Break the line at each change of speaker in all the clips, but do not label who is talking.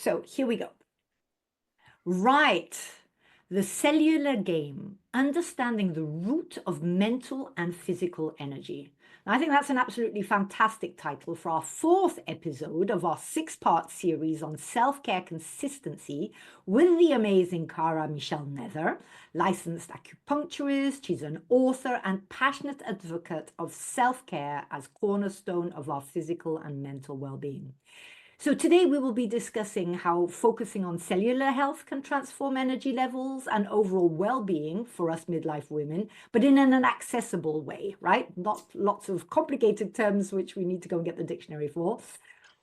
So here we go. Right. The cellular game, understanding the root of mental and physical energy. And I think that's an absolutely fantastic title for our fourth episode of our six-part series on self-care consistency with the amazing Cara Michele, licensed acupuncturist. She's an author and passionate advocate of self-care as cornerstone of our physical and mental well-being. So today we will be discussing how focusing on cellular health can transform energy levels and overall well-being for us midlife women, but in an accessible way, right? Not lots of complicated terms which we need to go and get the dictionary for.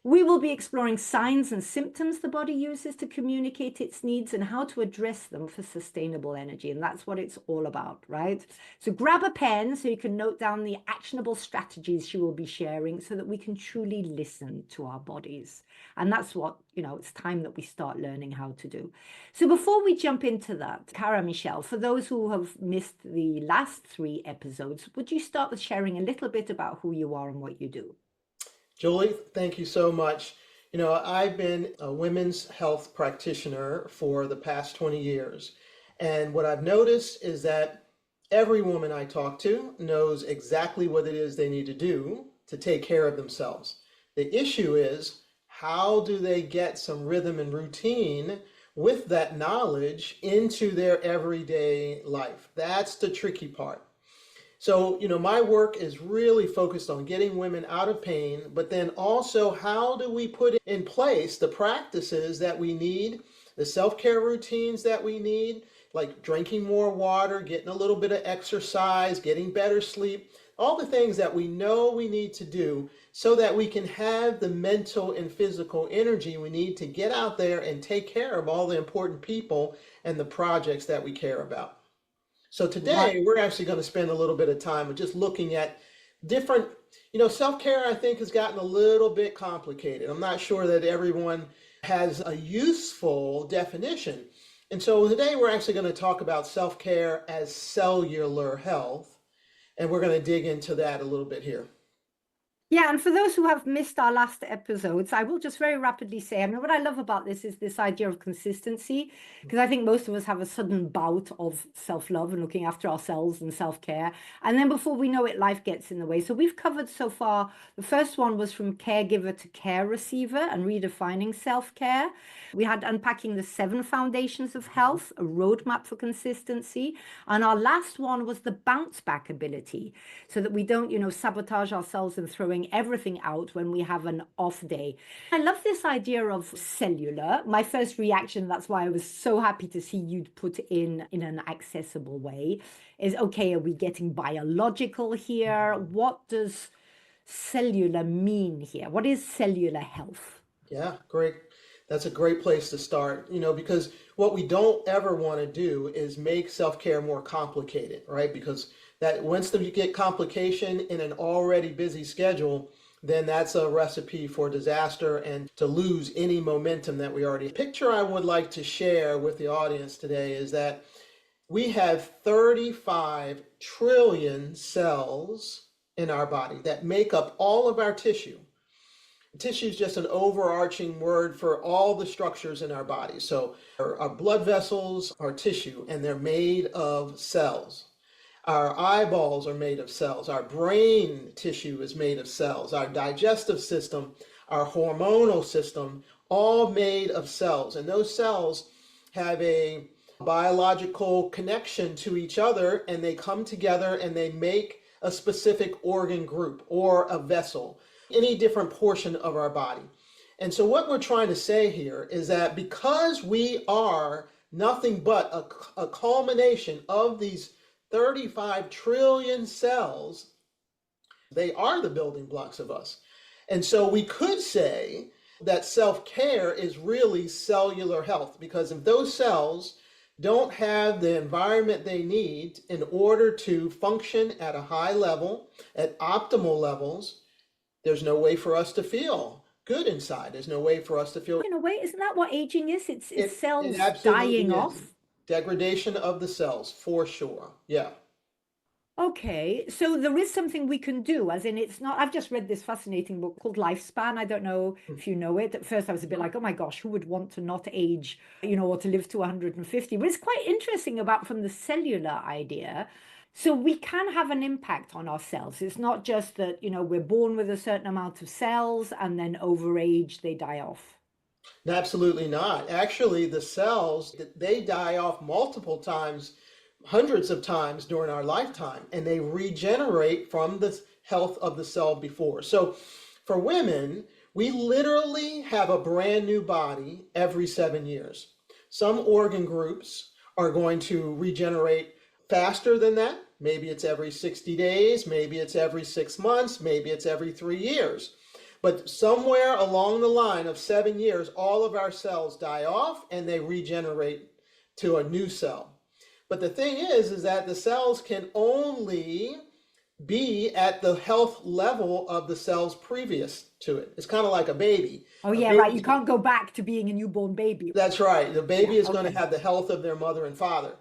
We will be exploring signs and symptoms the body uses to communicate its needs and how to address them for sustainable energy. And that's what it's all about, right? So grab a pen so you can note down the actionable strategies she will be sharing so that we can truly listen to our bodies. And that's what, it's time that we start learning how to do. So before we jump into that, Cara Michele, for those who have missed the last 3 episodes, would you start with sharing a little bit about who you are and what you do?
Julie, thank you so much. I've been a women's health practitioner for the past 20 years. And what I've noticed is that every woman I talk to knows exactly what it is they need to do to take care of themselves. The issue is, how do they get some rhythm and routine with that knowledge into their everyday life? That's the tricky part. So, my work is really focused on getting women out of pain, but then also how do we put in place the practices that we need, the self-care routines that we need, like drinking more water, getting a little bit of exercise, getting better sleep, all the things that we know we need to do so that we can have the mental and physical energy we need to get out there and take care of all the important people and the projects that we care about. So today we're actually going to spend a little bit of time just looking at different, self-care I think has gotten a little bit complicated. I'm not sure that everyone has a useful definition. And so today we're actually going to talk about self-care as cellular health. And we're going to dig into that a little bit here.
Yeah, and for those who have missed our last episodes, I will just very rapidly say, what I love about this is this idea of consistency, because I think most of us have a sudden bout of self-love and looking after ourselves and self-care. And then before we know it, life gets in the way. So we've covered so far, the first one was from caregiver to care receiver and redefining self-care. We had unpacking the 7 foundations of health, a roadmap for consistency. And our last one was the bounce back ability, so that we don't, sabotage ourselves and throwing everything out when we have an off day. I love this idea of cellular. My first reaction, that's why I was so happy to see you'd put in an accessible way, is, okay, are we getting biological here? What does cellular mean here? What is cellular health?
Yeah, great. That's a great place to start, because what we don't ever want to do is make self-care more complicated, right? Because that once you get complication in an already busy schedule, then that's a recipe for disaster and to lose any momentum that we already. Picture I would like to share with the audience today is that we have 35 trillion cells in our body that make up all of our tissue. Tissue is just an overarching word for all the structures in our body. So our blood vessels are tissue, and they're made of cells. Our eyeballs are made of cells. Our brain tissue is made of cells. Our digestive system, our hormonal system, all made of cells. And those cells have a biological connection to each other, and they come together and they make a specific organ group or a vessel, any different portion of our body. And so what we're trying to say here is that because we are nothing but a culmination of these 35 trillion cells, they are the building blocks of us. And so we could say that self-care is really cellular health, because if those cells don't have the environment they need in order to function at a high level, at optimal levels, there's no way for us to feel good inside. There's no way for us to feel.
In a way, isn't that what aging is? It's cells
it absolutely
dying
is.
off.
Degradation of the cells, for sure. Yeah.
Okay, so there is something we can do, as in it's not. I've just read this fascinating book called Lifespan. I don't know if you know it. At first, I was a bit like, oh my gosh, who would want to not age, or to live to 150? But it's quite interesting about from the cellular idea. So we can have an impact on our cells. It's not just that, we're born with a certain amount of cells and then over age they die off.
Absolutely not. Actually, the cells, they die off multiple times, hundreds of times during our lifetime, and they regenerate from the health of the cell before. So for women, we literally have a brand new body every 7 years. Some organ groups are going to regenerate faster than that. Maybe it's every 60 days, maybe it's every 6 months, maybe it's every 3 years. But somewhere along the line of 7 years, all of our cells die off and they regenerate to a new cell. But the thing is that the cells can only be at the health level of the cells previous to it. It's kind of like a baby.
Oh
A
yeah, right. You
baby,
can't go back to being a newborn baby.
that's right. The
Yeah,
baby is going to
okay.
have the health of their mother and father.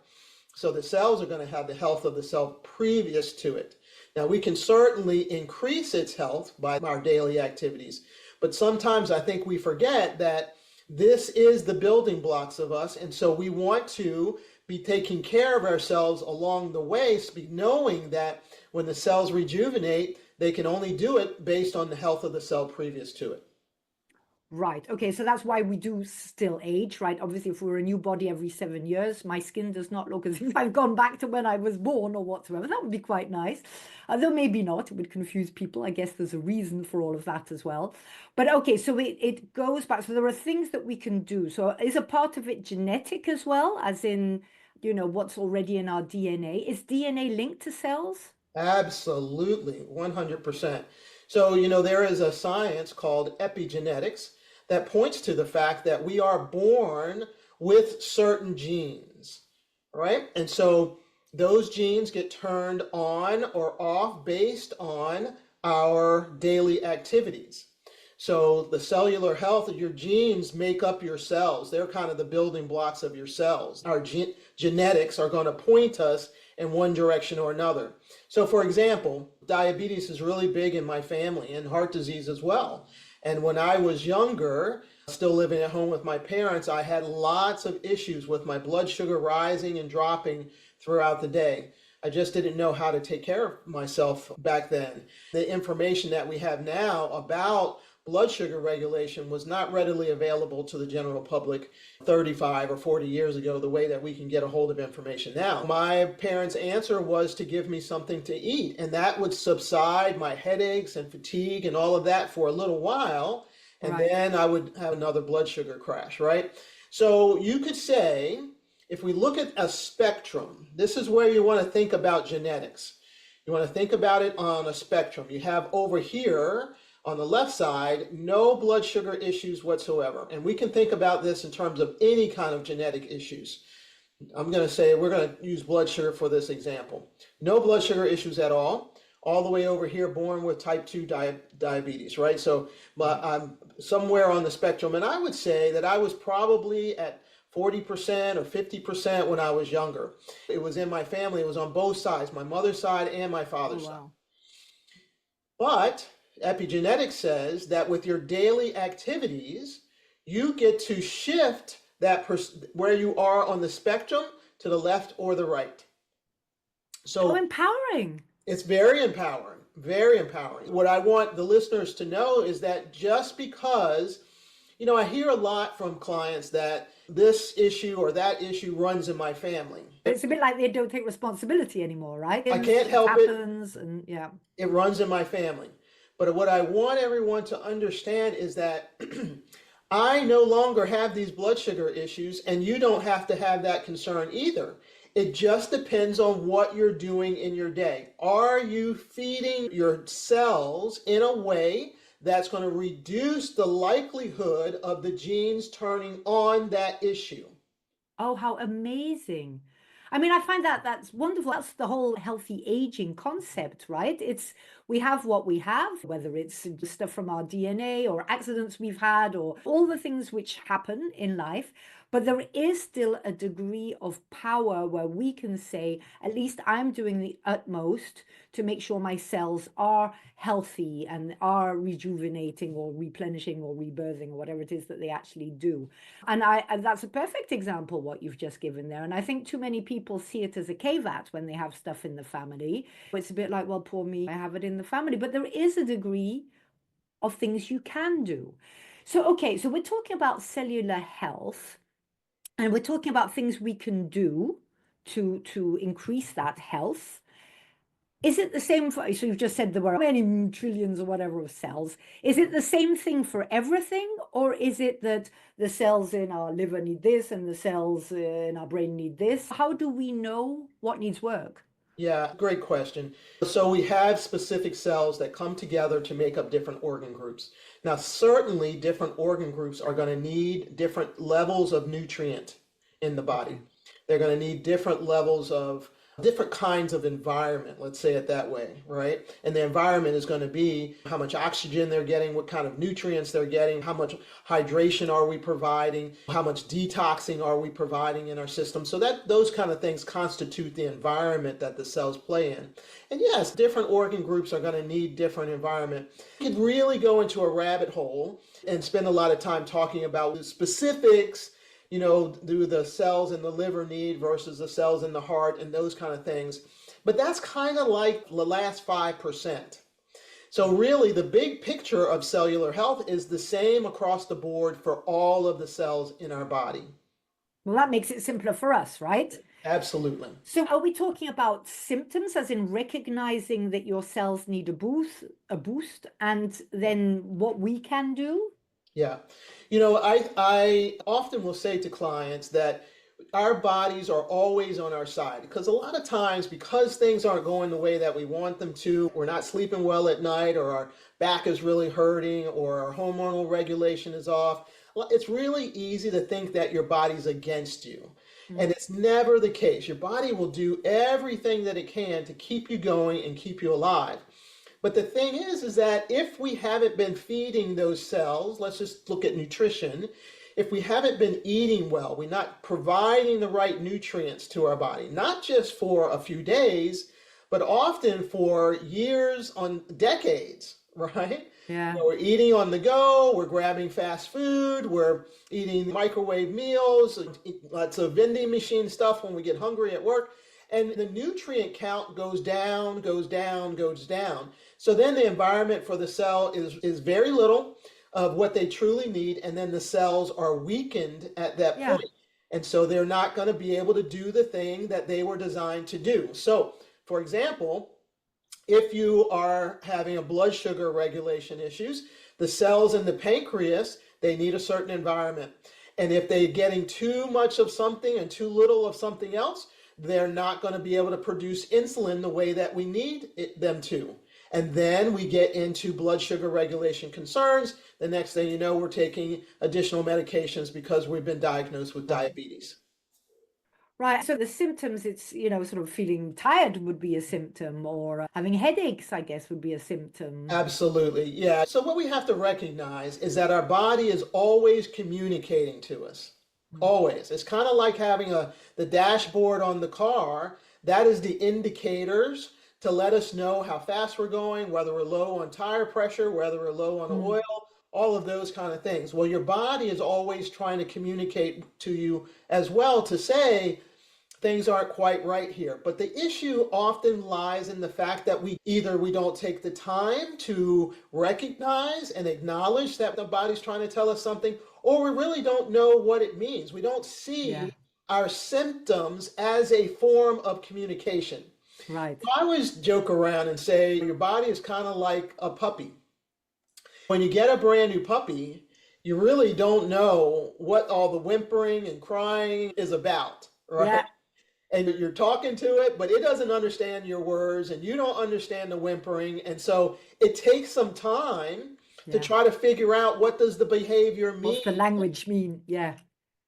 So the cells are going to have the health of the cell previous to it. Now, we can certainly increase its health by our daily activities, but sometimes I think we forget that this is the building blocks of us, and so we want to be taking care of ourselves along the way, knowing that when the cells rejuvenate, they can only do it based on the health of the cell previous to it.
Right. Okay. So that's why we do still age, right? Obviously, if we're a new body every 7 years, my skin does not look as if I've gone back to when I was born or whatsoever. That would be quite nice. Although maybe not, it would confuse people. I guess there's a reason for all of that as well. But okay, so it goes back. So there are things that we can do. So is a part of it genetic as well, as in, what's already in our DNA? Is DNA linked to cells?
Absolutely, 100%. So, there is a science called epigenetics that points to the fact that we are born with certain genes, right? And so those genes get turned on or off based on our daily activities. So the cellular health of your genes make up your cells. They're kind of the building blocks of your cells. Our genetics are going to point us in one direction or another. So for example, diabetes is really big in my family and heart disease as well. And when I was younger, still living at home with my parents, I had lots of issues with my blood sugar rising and dropping throughout the day. I just didn't know how to take care of myself back then. The information that we have now about blood sugar regulation was not readily available to the general public 35 or 40 years ago, the way that we can get a hold of information now. My parents' answer was to give me something to eat, and that would subside my headaches and fatigue and all of that for a little while, and
Right.
then I would have another blood sugar crash, right? So you could say, if we look at a spectrum, this is where you want to think about genetics. You want to think about it on a spectrum. You have over here on the left side, no blood sugar issues whatsoever. And we can think about this in terms of any kind of genetic issues. I'm going to say we're going to use blood sugar for this example. No blood sugar issues at all the way over here, born with type 2 diabetes, right? So I'm somewhere on the spectrum. And I would say that I was probably at 40% or 50% when I was younger. It was in my family, it was on both sides, my mother's side and my
Oh,
father's side.
wow.
But epigenetics says that with your daily activities, you get to shift that where you are on the spectrum to the left or the right.
How
So
empowering.
it's very empowering, very empowering. What I want the listeners to know is that just because, I hear a lot from clients that this issue or that issue runs in my family.
It's a bit like they don't take responsibility anymore, right?
I
It
can't
just
help it.
happens, and yeah.
It runs in my family. But what I want everyone to understand is that I no longer have these blood sugar issues, and you don't have to have that concern either. It just depends on what you're doing in your day. Are you feeding your cells in a way that's going to reduce the likelihood of the genes turning on that issue?
Oh, how amazing. I mean, I find that that's wonderful. That's the whole healthy aging concept, right? It's we have what we have, whether it's stuff from our DNA or accidents we've had or all the things which happen in life. But there is still a degree of power where we can say, at least I'm doing the utmost to make sure my cells are healthy and are rejuvenating or replenishing or rebirthing or whatever it is that they actually do. And that's a perfect example what you've just given there. And I think too many people see it as a caveat when they have stuff in the family. It's a bit like, well, poor me, I have it in the family. But there is a degree of things you can do. So, okay, so we're talking about cellular health. And we're talking about things we can do to increase that health. Is it the same for, so you've just said there were many trillions or whatever of cells. Is it the same thing for everything? Or is it that the cells in our liver need this and the cells in our brain need this? How do we know what needs work?
Yeah, great question. So we have specific cells that come together to make up different organ groups. Now, certainly different organ groups are going to need different levels of nutrient in the body. They're going to need different levels of different kinds of environment, let's say it that way, right? And the environment is going to be how much oxygen they're getting, what kind of nutrients they're getting, how much hydration are we providing, how much detoxing are we providing in our system. So that those kind of things constitute the environment that the cells play in. And yes, different organ groups are going to need different environment. You could really go into a rabbit hole and spend a lot of time talking about the specifics, do the cells in the liver need versus the cells in the heart and those kind of things. But that's kind of like the last 5%. So really the big picture of cellular health is the same across the board for all of the cells in our body.
Well, that makes it simpler for us, right?
Absolutely.
So are we talking about symptoms, as in recognizing that your cells need a boost, and then what we can do?
Yeah. I often will say to clients that our bodies are always on our side because a lot of times, because things aren't going the way that we want them to, we're not sleeping well at night, or our back is really hurting, or our hormonal regulation is off. It's really easy to think that your body's against you. And it's never the case. Your body will do everything that it can to keep you going and keep you alive. But the thing is that if we haven't been feeding those cells, let's just look at nutrition. If we haven't been eating well, we're not providing the right nutrients to our body, not just for a few days, but often for years, on decades, right?
Yeah.
We're eating on the go, we're grabbing fast food, we're eating microwave meals, lots of vending machine stuff when we get hungry at work. And the nutrient count goes down, goes down, goes down. So then the environment for the cell is very little of what they truly need, and then the cells are weakened at that
Yeah.
point. And so they're not going to be able to do the thing that they were designed to do. So, for example, if you are having a blood sugar regulation issues, the cells in the pancreas, they need a certain environment. And if they're getting too much of something and too little of something else, they're not going to be able to produce insulin the way that we need them to. And then we get into blood sugar regulation concerns. The next thing you know, we're taking additional medications because we've been diagnosed with diabetes.
Right. So the symptoms, it's, sort of feeling tired would be a symptom, or having headaches, I guess, would be a symptom.
Absolutely. Yeah. So what we have to recognize is that our body is always communicating to us. Always. It's kind of like having the dashboard on the car. That is the indicators to let us know how fast we're going, whether we're low on tire pressure, whether we're low on oil, all of those kind of things. Well, your body is always trying to communicate to you as well to say things aren't quite right here. But the issue often lies in the fact that we don't take the time to recognize and acknowledge that the body's trying to tell us something, or we really don't know what it means. We don't see our symptoms as a form of communication.
Right.
I always joke around and say your body is kind of like a puppy. When you get a brand new puppy, you really don't know what all the whimpering and crying is about, right?
Yeah.
And you're talking to it, but it doesn't understand your words, and you don't understand the whimpering. And so it takes some time to try to figure out, what does the behavior mean?
What's the language mean? Yeah.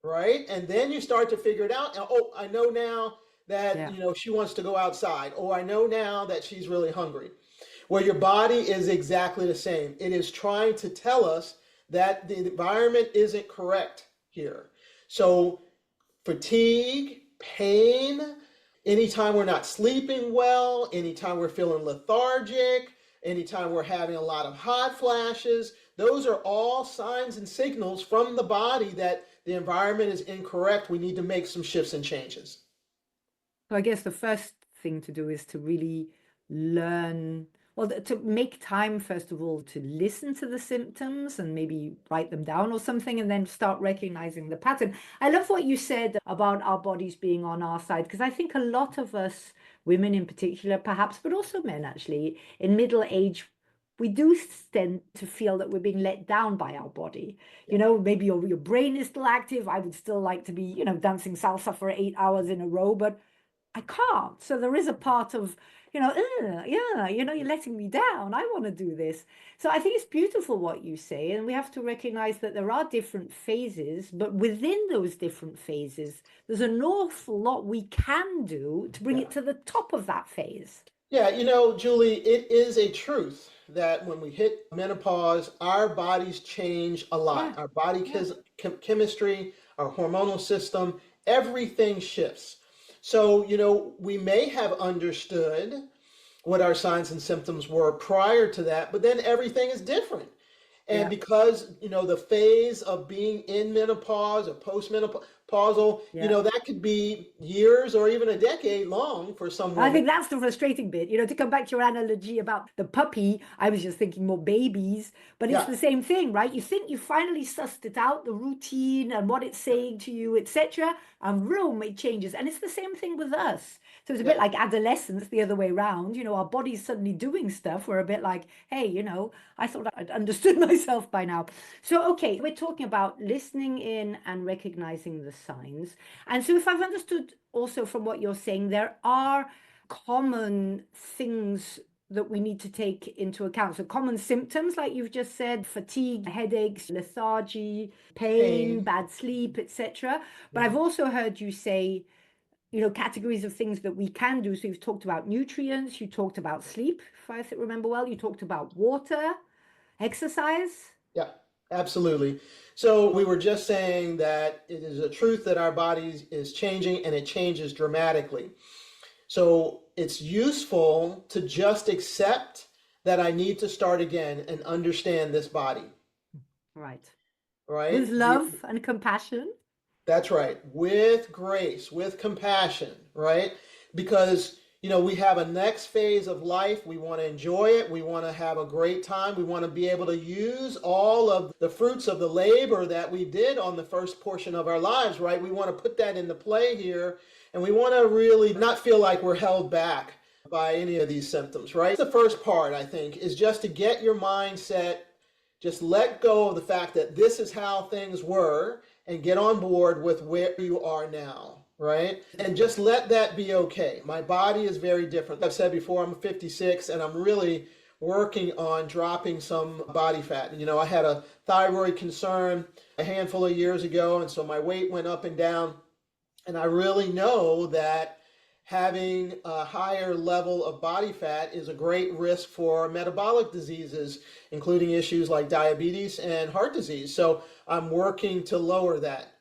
Right? And then you start to figure it out. Oh, I know now that she wants to go outside. Oh, I know now that she's really hungry. Well, your body is exactly the same. It is trying to tell us that the environment isn't correct here. So, fatigue, pain, anytime we're not sleeping well, anytime we're feeling lethargic, anytime we're having a lot of hot flashes, those are all signs and signals from the body that the environment is incorrect. We need to make some shifts and changes.
So I guess the first thing to do is to really learn, well, to make time, first of all, to listen to the symptoms and maybe write them down or something, and then start recognizing the pattern. I love what you said about our bodies being on our side, because I think a lot of us, women in particular, perhaps, but also men actually, in middle age, we do tend to feel that we're being let down by our body.
Yeah.
Maybe your brain is still active. I would still like to be, dancing salsa for 8 hours in a row, but I can't. So there is a part of, yeah, you're letting me down. I want to do this. So I think it's beautiful what you say. And we have to recognize that there are different phases, but within those different phases, there's an awful lot we can do to bring
Yeah.
it to the top of that phase.
Yeah, Julie, it is a truth that when we hit menopause, our bodies change a
Yeah,
lot. Our body
yeah,
chemistry, our hormonal system, everything shifts. So, we may have understood what our signs and symptoms were prior to that, but then everything is different. And
yeah,
because, the phase of being in menopause or postmenopausal,
yeah.
that could be years or even a decade long for some
I
women.
think that's the frustrating bit. To come back to your analogy about the puppy, I was just thinking more babies, but it's
Yeah.
the same thing, right? You think you finally sussed it out, the routine and what it's saying to you, etc., and vroom, it changes. And it's the same thing with us. So it's a bit
Yeah.
like adolescence the other way around. Our body's suddenly doing stuff. We're a bit like, hey, I thought I'd understood myself by now. So, okay, we're talking about listening in and recognizing the signs. And so, if I've understood also from what you're saying, there are common things that we need to take into account. So, common symptoms, like you've just said, fatigue, headaches, lethargy, pain,
Pain.
bad sleep, etc. But
Yeah.
I've also heard you say, categories of things that we can do. So, you've talked about nutrients, you talked about sleep, if I remember well, you talked about water, exercise.
Yeah, absolutely. So we were just saying that it is a truth that our bodies is changing and it changes dramatically. So it's useful to just accept that I need to start again and understand this body,
Right. With
right?
love and compassion.
That's right. With grace, with compassion, right? Because, we have a next phase of life. We want to enjoy it. We want to have a great time. We want to be able to use all of the fruits of the labor that we did on the first portion of our lives, right? We want to put that into play here. And we want to really not feel like we're held back by any of these symptoms, right? The first part, I think, is just to get your mindset, just let go of the fact that this is how things were and get on board with where you are now, right? And just let that be okay. My body is very different. I've said before, I'm 56 and I'm really working on dropping some body fat. I had a thyroid concern a handful of years ago, and so my weight went up and down. And I really know that having a higher level of body fat is a great risk for metabolic diseases, including issues like diabetes and heart disease. So I'm working to lower that.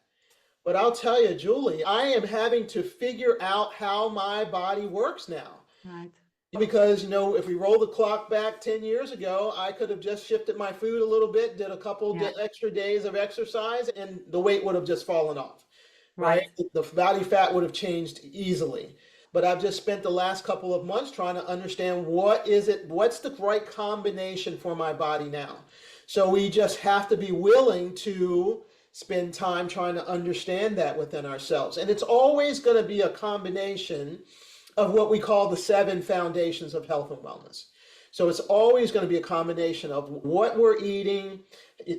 But I'll tell you, Julie, I am having to figure out how my body works now.
Right.
Because, if we roll the clock back 10 years ago, I could have just shifted my food a little bit, did a couple
Yeah.
extra days of exercise, and the weight would have just fallen off, right?
Right.
The body fat would have changed easily. But I've just spent the last couple of months trying to understand what's the right combination for my body now. So we just have to be willing to spend time trying to understand that within ourselves. And it's always going to be a combination of what we call the 7 foundations of health and wellness. So it's always going to be a combination of what we're eating.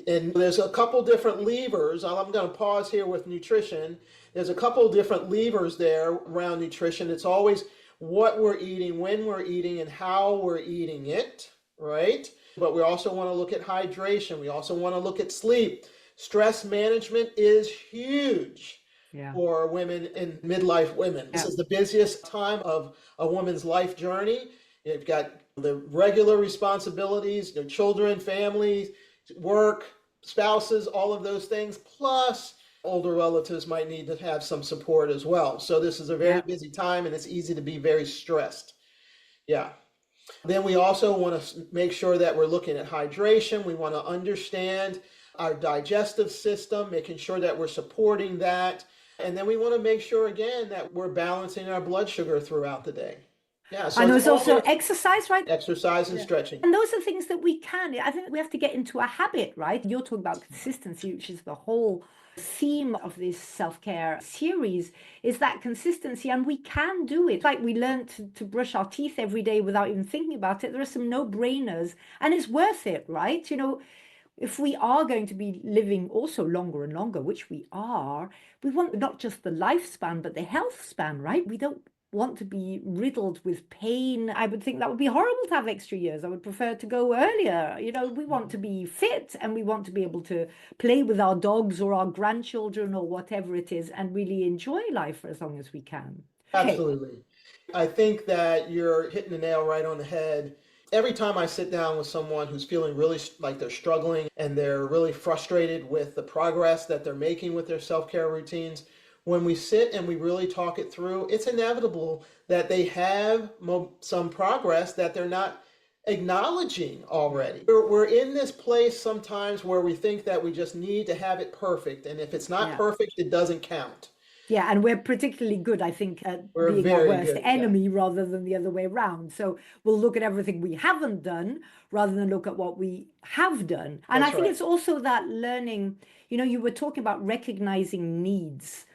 And there's a couple different levers. I'm going to pause here with nutrition. There's a couple different levers there around nutrition. It's always what we're eating, when we're eating, and how we're eating it, right? But we also want to look at hydration. We also want to look at sleep. Stress management is huge.
Yeah.
For women and midlife women. This
Yeah.
is the busiest time of a woman's life journey. You've got The regular responsibilities, their children, families, work, spouses, all of those things, plus older relatives might need to have some support as well. So this is a very
Yeah.
busy time and it's easy to be very stressed. Yeah. Then we also want to make sure that we're looking at hydration. We want to understand our digestive system, making sure that we're supporting that. And then we want to make sure again that we're balancing our blood sugar throughout the day. Yeah,
I
so
know
it's
it's
all
also
there.
exercise, right?
Exercise and
Yeah.
stretching.
And those are things that we can. I think we have to get into a habit, right? You're talking about consistency, which is the whole theme of this self-care series, is that consistency. And we can do it. Like we learn to brush our teeth every day without even thinking about it. There are some no-brainers, and it's worth it, right? If we are going to be living also longer and longer, which we are, we want not just the lifespan, but the health span, right? We don't want to be riddled with pain. I would think that would be horrible to have extra years. I would prefer to go earlier. We want to be fit and we want to be able to play with our dogs or our grandchildren or whatever it is and really enjoy life for as long as we can. Okay.
Absolutely. I think that you're hitting the nail right on the head. Every time I sit down with someone who's feeling really like they're struggling and they're really frustrated with the progress that they're making with their self-care routines, when we sit and we really talk it through, it's inevitable that they have some progress that they're not acknowledging already. We're in this place sometimes where we think that we just need to have it perfect, and if it's not
Yeah.
perfect, it doesn't count.
Yeah, and we're particularly good, I think, at
We're
being our
very
worst
good at that.
enemy rather than the other way around. So we'll look at everything we haven't done rather than look at what we have done. And I
That's
think
right.
it's also that learning, you were talking about recognizing needs.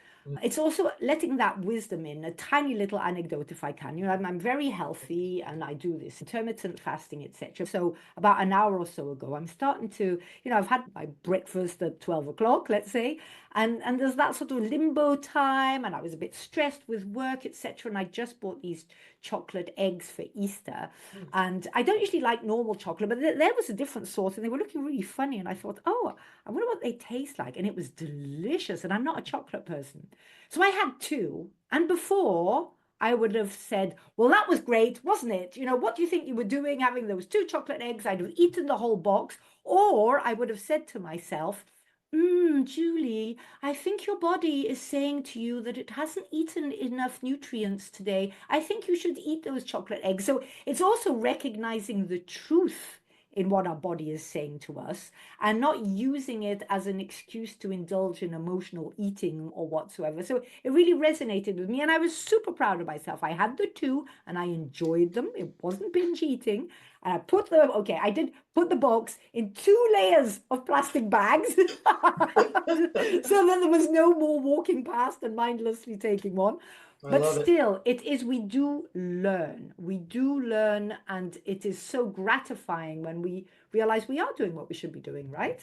It's also letting that wisdom in, a tiny little anecdote if I can. I'm very healthy and I do this intermittent fasting, etc. So about an hour or so ago, I'm starting to, I've had my breakfast at 12 o'clock, let's say, and there's that sort of limbo time, and I was a bit stressed with work, etc. And I just bought these chocolate eggs for Easter, and I don't usually like normal chocolate, but there was a different sort, and they were looking really funny. And I thought, oh, I wonder what they taste like, and it was delicious. And I'm not a chocolate person, so I had two. And before I would have said, well, that was great, wasn't it? What do you think you were doing having those two chocolate eggs? I'd have eaten the whole box. Or I would have said to myself, Julie, I think your body is saying to you that it hasn't eaten enough nutrients today. I think you should eat those chocolate eggs. So it's also recognizing the truth in what our body is saying to us and not using it as an excuse to indulge in emotional eating or whatsoever. So it really resonated with me, and I was super proud of myself. I had the two and I enjoyed them. It wasn't binge eating. And I did put the box in 2 layers of plastic bags so that there was no more walking past and mindlessly taking one.
I
But
love it.
still, we do learn. We do learn, and it is so gratifying when we realize we are doing what we should be doing, right?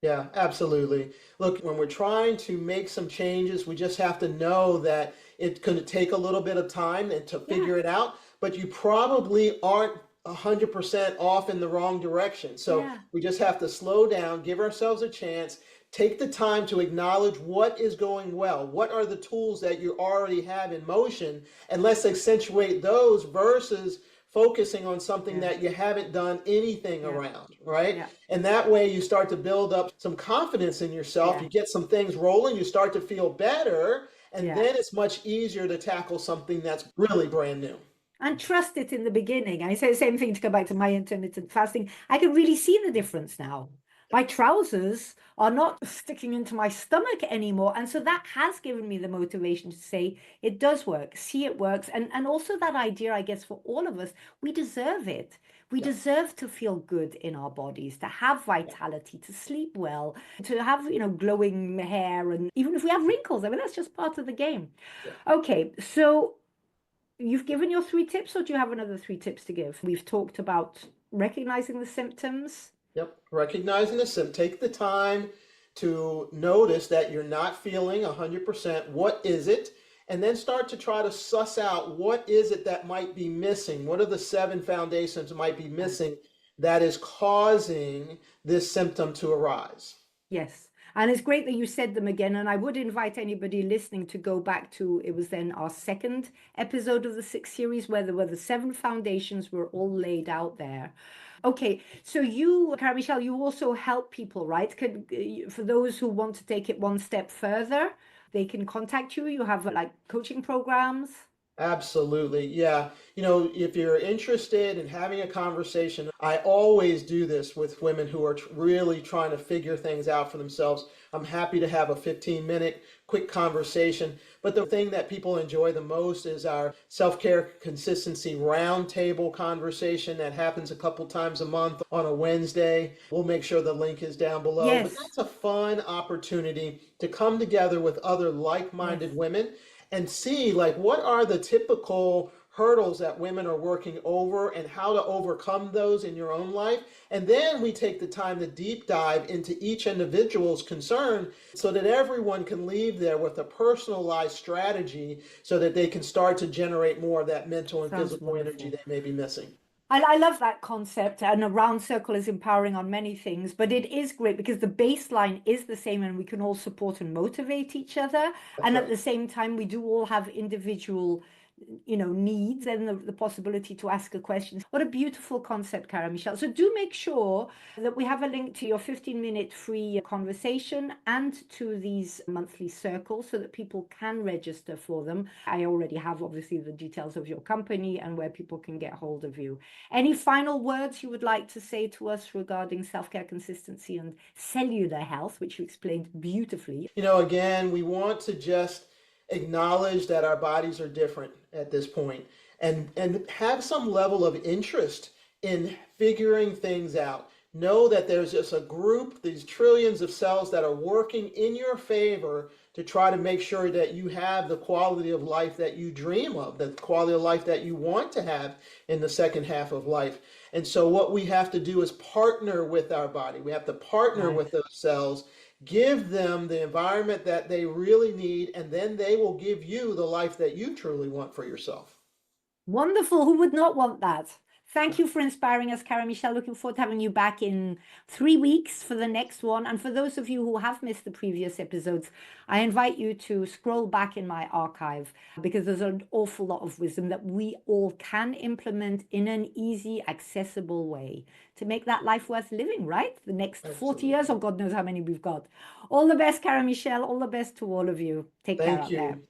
Yeah, absolutely. Look, when we're trying to make some changes, we just have to know that it's going to take a little bit of time and to
Yeah,
figure it out, but you probably aren't 100% off in the wrong direction. So
yeah,
we just have to slow down, give ourselves a chance, take the time to acknowledge what is going well. What are the tools that you already have in motion? And let's accentuate those versus focusing on something
yeah,
that you haven't done anything
yeah,
around, right?
yeah,
And that way you start to build up some confidence in yourself.
yeah,
You get some things rolling, you start to feel better, and
yeah.
then it's much easier to tackle something that's really brand new.
And trust it in the beginning. I say the same thing to go back to my intermittent fasting. I can really see the difference now. My trousers are not sticking into my stomach anymore. And so that has given me the motivation to say it does work, see it works. And also that idea, I guess, for all of us, we deserve it. We
Yeah,
deserve to feel good in our bodies, to have
yeah,
vitality, to sleep well, to have, glowing hair. And even if we have wrinkles, I mean, that's just part of the game.
yeah.
Okay, so you've given your 3 tips, or do you have another 3 tips to give? We've talked about recognizing the symptoms.
Yep. Recognizing the symptom. Take the time to notice that you're not feeling 100%. What is it? And then start to try to suss out what is it that might be missing? What are the 7 foundations that might be missing that is causing this symptom to arise?
Yes. And it's great that you said them again. And I would invite anybody listening to go back to, it was then our second episode of the sixth series where there were the seven foundations were all laid out there. Okay, so you, Cara Michelle, you also help people, right? For those who want to take it one step further, they can contact you. You have like coaching programs.
Absolutely. Yeah. If you're interested in having a conversation, I always do this with women who are really trying to figure things out for themselves. I'm happy to have a 15-minute quick conversation. But the thing that people enjoy the most is our self-care consistency roundtable conversation that happens a couple times a month on a Wednesday. We'll make sure the link is down below. But
Yes,
that's a fun opportunity to come together with other
yes,
like-minded women and see like what are the typical hurdles that women are working over and how to overcome those in your own life. And then we take the time to deep dive into each individual's concern so that everyone can leave there with a personalized strategy so that they can start to generate more of that mental and
sounds
physical energy
wonderful.
they may be missing.
I love that concept, and a round circle is empowering on many things, but it is great because the baseline is the same and we can all support and motivate each other.
That's
And at
right.
the same time, we do all have individual, needs and the possibility to ask a question. What a beautiful concept, Cara Michelle. So do make sure that we have a link to your 15-minute free conversation and to these monthly circles so that people can register for them. I already have obviously the details of your company and where people can get hold of you. Any final words you would like to say to us regarding self-care consistency and cellular health, which you explained beautifully?
Again, we want to just acknowledge that our bodies are different at this point and have some level of interest in figuring things out. Know that there's just a group, these trillions of cells that are working in your favor to try to make sure that you have the quality of life that you dream of, the quality of life that you want to have in the second half of life. And so, what we have to do is partner with our body. We have to partner
Right.
with those cells, give them the environment that they really need, and then they will give you the life that you truly want for yourself.
Wonderful. Who would not want that? Thank you for inspiring us, Cara Michelle. Looking forward to having you back in 3 weeks for the next one. And for those of you who have missed the previous episodes, I invite you to scroll back in my archive because there's an awful lot of wisdom that we all can implement in an easy, accessible way to make that life worth living, right? The next 40 years,
Absolutely.
or God knows how many we've got. All the best, Cara Michelle. All the best to all of you. Take care
Thank
out there.
you.